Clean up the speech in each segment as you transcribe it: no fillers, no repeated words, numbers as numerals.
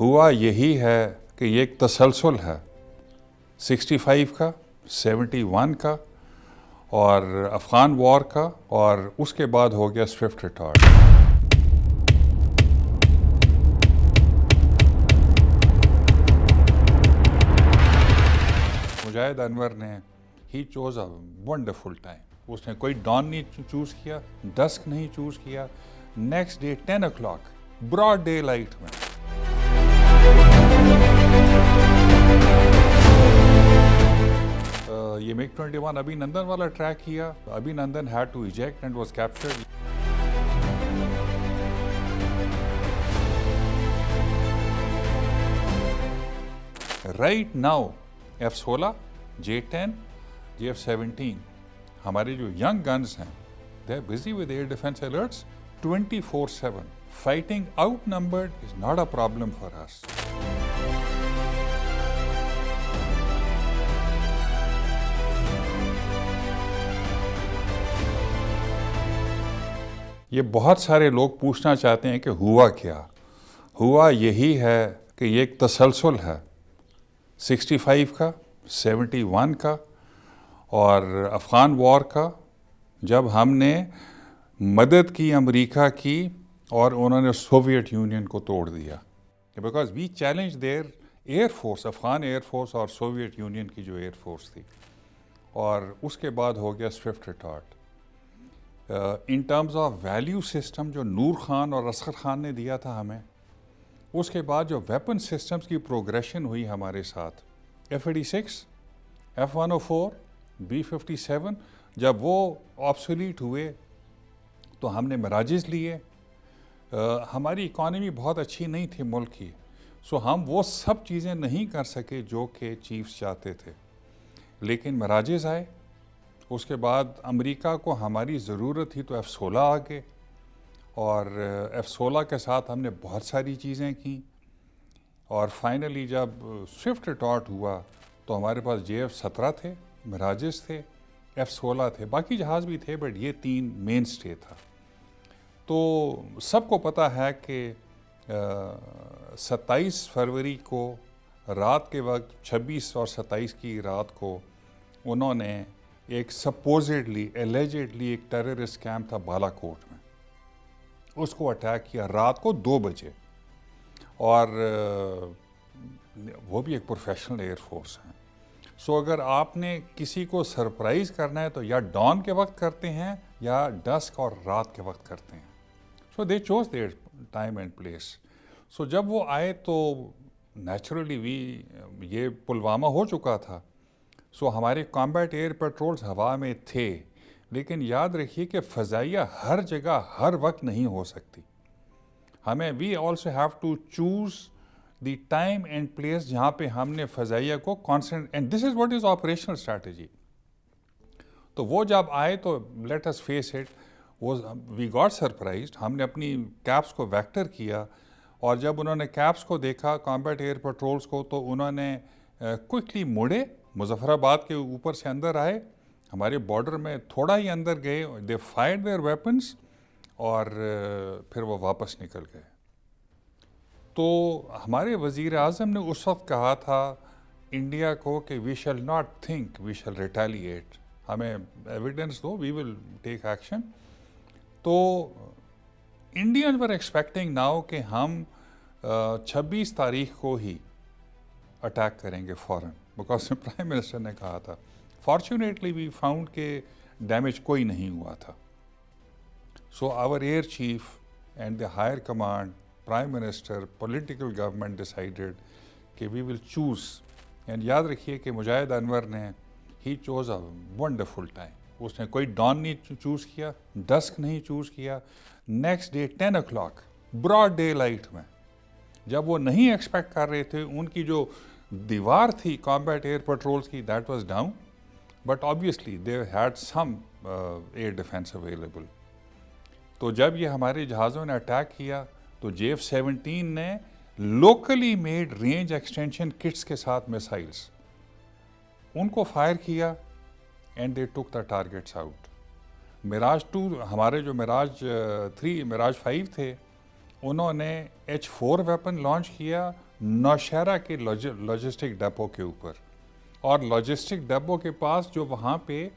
हुआ यही है कि ये एक तसलसल है 65 का, 71 का और अफ़गान वॉर का, और उसके बाद हो गया स्विफ्ट रिटार्ड। मुजाहिद अनवर ने he chose a wonderful time. उसने कोई डॉन नहीं चूज़ किया, डस्क नहीं चूज़ किया, next day 10 o'clock broad daylight में। ये मिग 21 अभिनंदन वाला ट्रैक किया। Abhinandan had to eject and was captured. Right now F-16, J-10, JF-17, हमारे जो यंग गन्स हैं, they are busy with air defence alerts 24/7. Fighting outnumbered is not a problem for us. ये बहुत सारे लोग पूछना चाहते हैं कि हुआ क्या। हुआ यही है कि ये एक तसलसल है 65 का, 71 का और अफ़गान वॉर का, जब हमने मदद की अमेरिका की और उन्होंने सोवियत यूनियन को तोड़ दिया। Because we challenge their air force, Afghan air force और सोवियत यूनियन की जो एयर फोर्स थी। और उसके बाद हो गया Swift retard. In terms of value system जो नूर खान और असगर खान ने दिया था हमें, उसके बाद जो वेपन सिस्टम्स की प्रोग्रेशन हुई हमारे साथ, F-86, F-104, B-57, जब वो ऑब्सोलीट हुए तो हमने मिराजेस लिए। हमारी इकॉनमी बहुत अच्छी नहीं थी मुल्क की, सो हम वो सब चीज़ें नहीं कर सके जो कि चीफ्स चाहते थे, लेकिन मिराजेस आए। उसके बाद अमेरिका को हमारी ज़रूरत थी तो F-16 आ गए, और F-16 के साथ हमने बहुत सारी चीज़ें की। और फाइनली जब स्विफ्ट रिटार्ड हुआ तो हमारे पास JF-17 थे, मिराजेस थे, F-16 थे, बाकी जहाज़ भी थे, बट ये 3 मेन स्टे था। तो सबको पता है कि 27 फरवरी को रात के वक्त, 26 और 27 की रात को, उन्होंने एक सपोजिडली एलिजेडली एक टेररिस्ट कैंप था बालाकोट में, उसको अटैक किया रात को 2 बजे। और वो भी एक प्रोफेशनल एयरफोर्स है। सो अगर आपने किसी को सरप्राइज़ करना है तो या डॉन के वक्त करते हैं या डस्क और रात के वक्त करते हैं। So they chose their time and place. So जब वो आए तो नेचुरली ये पुलवामा हो चुका था, सो हमारे कॉम्बैट एयर पेट्रोल्स हवा में थे, लेकिन याद रखिए कि फ़ज़ाइया हर जगह हर वक्त नहीं हो सकती। हमें we also have to choose the time and place जहाँ पे हमने फ़ज़ाइया को concentrate, and this is what is operational strategy. तो वो जब आए तो लेट अस फेस इट, वो वी गॉट सरप्राइज्ड। हमने अपनी कैप्स को वेक्टर किया, और जब उन्होंने कैप्स को देखा कॉम्बैट एयर पेट्रोल्स को, तो उन्होंने क्विकली मुड़े, मुजफ्फराबाद के ऊपर से अंदर आए, हमारे बॉर्डर में थोड़ा ही अंदर गए, दे फायर्ड देयर वेपन्स और फिर वो वापस निकल गए। तो हमारे वज़ीर आज़म ने उस वक्त कहा था इंडिया को कि we shall not think, we shall retaliate, हमें एविडेंस दो, वी विल टेक एक्शन। तो इंडियंस वर एक्सपेक्टिंग नाउ कि हम 26 तारीख को ही अटैक करेंगे फ़ौरन, बिकॉज प्राइम मिनिस्टर ने कहा था। फॉर्चुनेटली वी फाउंड के डैमेज कोई नहीं हुआ था। So our air chief and the higher command, prime minister, political government decided कि वी विल चूज़। एंड याद रखिए कि मुजाहिद अनवर ने he chose a wonderful time. उसने कोई डॉन नहीं चूज़ किया, डस्क नहीं चूज़ किया, next day 10 o'clock broad daylight में, जब वो नहीं एक्सपेक्ट कर रहे थे, उनकी जो दीवार थी कॉम्बैट एयर पेट्रोल्स की, that was down, but obviously they had some air defence available. तो जब ये हमारे जहाज़ों ने अटैक किया तो JF-17 ने locally made range extension kits के साथ मिसाइल्स उनको फायर किया, and they took the targets out. Mirage 2, हमारे जो मिराज 3, मिराज 5 थे, उन्होंने H-4 वेपन लॉन्च किया, नौशहरा के लॉजिस्टिक डिपो के ऊपर, और लॉजिस्टिक डिपो के पास जो वहाँ पे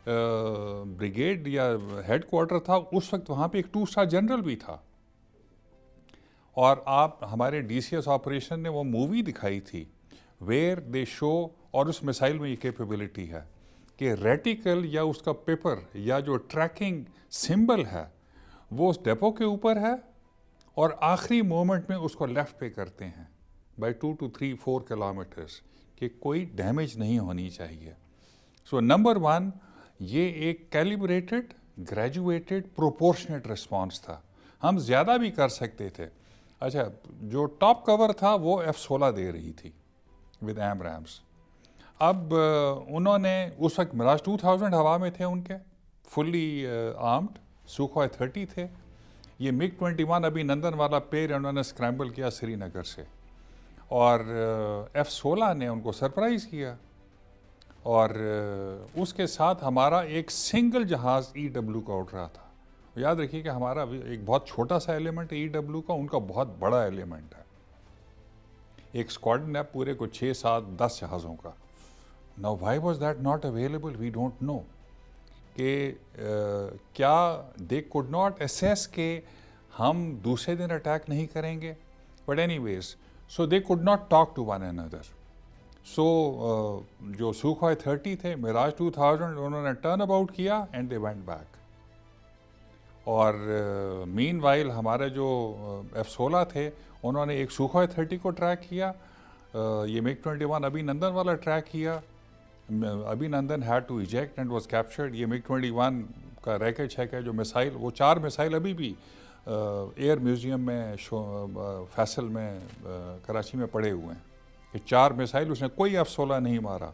ब्रिगेड या हेड क्वार्टर था, उस वक्त वहाँ पे एक 2 स्टार जनरल भी था। और आप हमारे DCS ऑपरेशन ने वो मूवी दिखाई थी वेयर दे शो, और उस मिसाइल में ये कैपेबिलिटी है कि रेटिकल या उसका पेपर या जो ट्रैकिंग सिंबल है वो उस डिपो के ऊपर है, और आखिरी मोमेंट में उसको लेफ्ट पे करते हैं बाय 2 to 3-4 किलोमीटर्स, कि कोई डैमेज नहीं होनी चाहिए। सो नंबर 1, ये एक कैलिब्रेटेड, ग्रेजुएटेड, प्रोपोर्शनेट रिस्पॉन्स था। हम ज़्यादा भी कर सकते थे। अच्छा, जो टॉप कवर था वो F-16 दे रही थी विद एमरैम्स। अब उन्होंने उस वक्त मिराज 2000 हवा में थे उनके, फुल्ली आर्म्ड, सुखोई 30 थे। ये MiG-21 अभिनंदन वाला पेड़ उन्होंने स्क्रैम्बल किया श्रीनगर से, और F-16 ने उनको सरप्राइज़ किया। और उसके साथ हमारा एक सिंगल जहाज़ EW का उड़ रहा था। याद रखिए कि हमारा एक बहुत छोटा सा एलिमेंट है EW का, उनका बहुत बड़ा एलिमेंट है। एक स्क्वाड्रन है पूरे को 6, 7, 10 जहाज़ों का। Now why was that not available, we don't know कि क्या दे कुड नॉट असेस के हम दूसरे दिन अटैक नहीं करेंगे, but anyways so they could not talk to one another. So जो सुखोई 30 थे, मिराज 2000, उन्होंने टर्न अबाउट किया एंड दे वेंट बैक। और मीनवाइल हमारे जो F-16 थे, उन्होंने एक सुखोई 30 को ट्रैक किया, ये MiG-21 अभिनंदन वाला ट्रैक किया। Abhinandan had to eject and was captured. ये MiG-21 का रैकेट है जो मिसाइल, वो 4 मिसाइल अभी भी एयर म्यूज़ियम में फैसल में कराची में पड़े हुए हैं कि 4 मिसाइल उसने कोई F-16 नहीं मारा।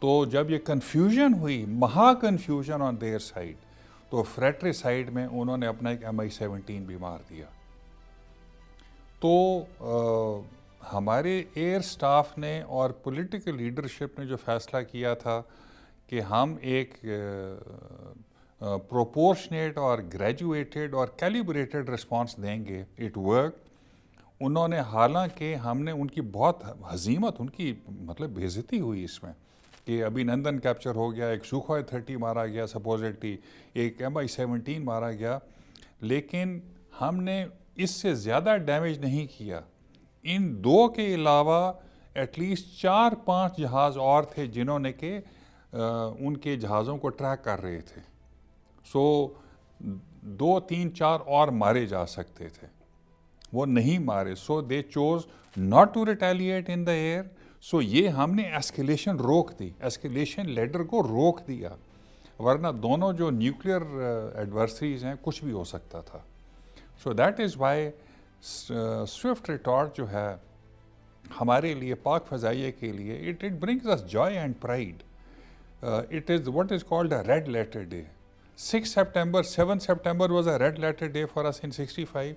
तो जब ये कन्फ्यूजन हुई, महा कन्फ्यूजन ऑन देयर साइड, तो फ्रेट्रिसाइड में उन्होंने अपना एक Mi-17 भी मार दिया। तो हमारे एयर स्टाफ ने और पॉलिटिकल लीडरशिप ने जो फैसला किया था कि हम एक प्रोपोर्शनेट और ग्रेजुएटेड और कैलिब्रेटेड रिस्पांस देंगे, इट वर्क। उन्होंने, हालांकि हमने उनकी बहुत हजीमत, उनकी मतलब बेइज्जती हुई इसमें कि अभिनंदन कैप्चर हो गया, एक सुखोई 30 मारा गया सपोजिटली, एक Mi-17 मारा गया, लेकिन हमने इससे ज़्यादा डैमेज नहीं किया। इन 2 के अलावा एटलीस्ट 4-5 जहाज़ और थे जिन्होंने के उनके जहाज़ों को ट्रैक कर रहे थे। सो 2, 3, 4 और मारे जा सकते थे, वो नहीं मारे। So they chose not to retaliate in the air. So ये हमने एस्केलेशन रोक दी, एस्केलेशन लेडर को रोक दिया, वरना दोनों जो न्यूक्लियर एडवर्सरीज हैं कुछ भी हो सकता था। So that is why Swift Retort जो है हमारे लिए, पाक फ़ज़ाइया के लिए, it brings us joy and pride. It is what is called a red letter day. 6 सितंबर, 7 सितंबर was a red letter day for us in 65।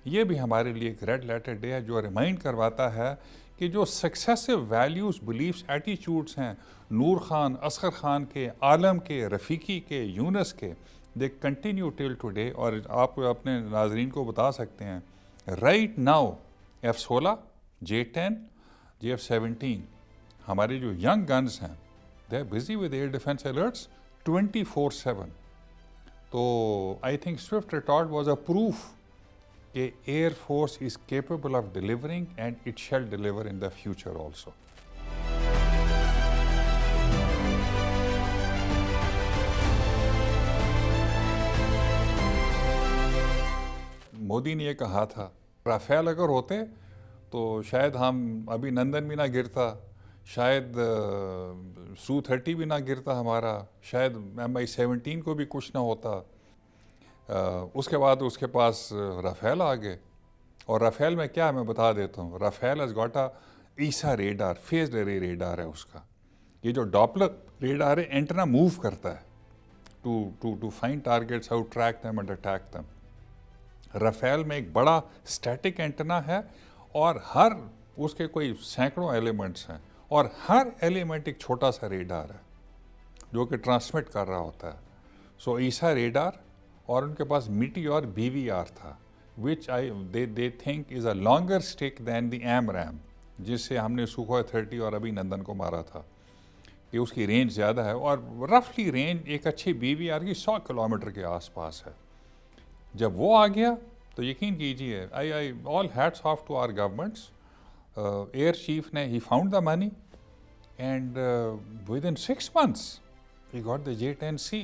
ये भी हमारे लिए एक रेड लेटर डे है जो रिमाइंड करवाता है कि जो सक्सेसिव वैल्यूज़, बिलीफ्स, एटीट्यूड्स हैं नूर खान, असगर खान के, आलम के, रफ़ीकी के, यूनस के, दे कंटिन्यू टिल टुडे। और आप अपने नाजरीन को बता सकते हैं, right now F-16, J-10, JF-17, हमारे जो यंग गन्स हैं, they are busy with air defence alerts 24/7। तो I think Swift Retort was a proof कि air force is capable of delivering and it shall deliver in the future also. Modi ने ये कहा था, Rafale अगर होते तो शायद हम अभिनंदन भी ना गिरता, शायद Su-30 भी ना गिरता हमारा, शायद Mi-17 को भी कुछ ना होता। उसके बाद उसके पास राफेल आ गए, और राफेल में क्या है मैं बता देता हूँ। Rafale has got a AESA radar, phased array radar है उसका। ये जो डॉपलर रेडार है, एंटेना मूव करता है to find targets, how track them and attack them. Rafale में एक बड़ा स्टैटिक एंटेना है, और हर उसके कोई सैकड़ों एलिमेंट्स हैं, और हर एलिमेंट एक छोटा सा रेडार है जो कि ट्रांसमिट कर रहा होता है। सो ईसा रेडार, और उनके पास मीटियोर BVR था, which they think is a longer stick than the AMRAAM, जिससे हमने सुखोई 30 और अभी नंदन को मारा था, कि उसकी रेंज ज़्यादा है और रफली रेंज एक अच्छी BVR की 100 किलोमीटर के आसपास है। जब वो आ गया तो यकीन कीजिए, I all hats off to our governments. Air chief ने ही found the money and within 6 months we got the J-10C।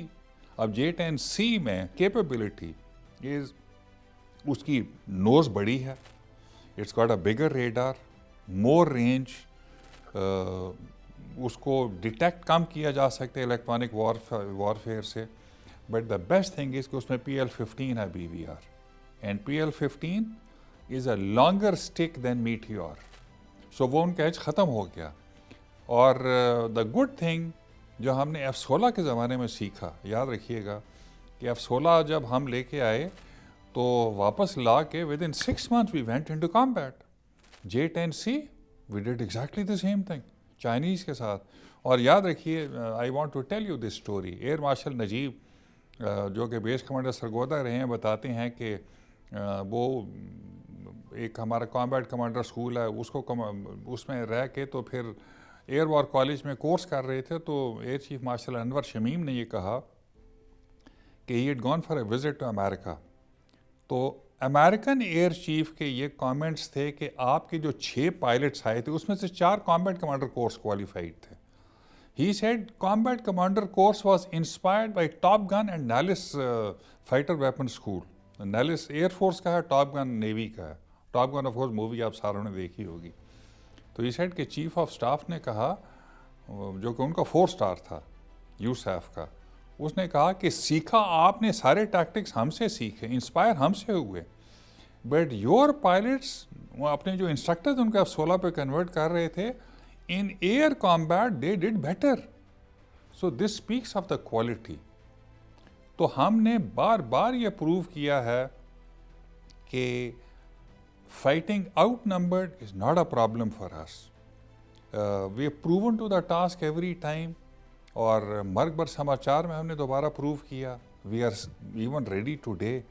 अब J-10C में कैपेबिलिटी इज, उसकी नोज़ बड़ी है, it's got a bigger radar, more range, उसको detect कम किया जा सकता है इलेक्ट्रॉनिक वॉरफेयर से, but the best thing is कि उसमें PL-15 है BVR, and PL-15 is a longer stick than Meteor. So वो उनका एज ख़त्म हो गया। और द गुड थिंग जो हमने F-16 के ज़माने में सीखा, याद रखिएगा कि F-16 जब हम लेके आए तो वापस ला के within 6 months we went into combat. J-10C we did exactly the same thing Chinese के साथ। और याद रखिए, I want to tell you this story. Air marshal Najib जो कि बेस कमांडर सरगोदा रहे हैं, बताते हैं कि वो एक हमारा कॉम्बैट कमांडर स्कूल है, उसको उसमें रह के तो फिर एयर वॉर कॉलेज में कोर्स कर रहे थे, तो air chief marshal Anwar Shamim ने ये कहा कि he had gone for a visit to America. तो अमेरिकन एयर चीफ के ये कमेंट्स थे कि आपके जो 6 पायलट्स आए थे उसमें से 4 कॉम्बैट कमांडर कोर्स क्वालिफाइड थे। He said combat commander course was inspired by top gun and Nellis fighter weapon school. Nellis air force का है, टॉप गन नेवी का है। Top gun of course movie आप सारों ने देखी होगी। तो ही सेड कि चीफ ऑफ स्टाफ ने कहा, जो कि उनका 4 स्टार था यूसैफ का, उसने कहा कि सीखा आपने सारे टैक्टिक्स हमसे सीखे, इंस्पायर हमसे हुए, बट योर पायलट्स, अपने जो इंस्ट्रक्टर्स उनके F-16 पे कन्वर्ट कर रहे थे, in air combat they did better. So this speaks of the quality. तो हमने बार बार ये प्रूव किया है कि fighting outnumbered is not a problem for us. We have proven to the task every time. और मर्ग बर समाचार में हमने दोबारा प्रूव किया, we are even ready today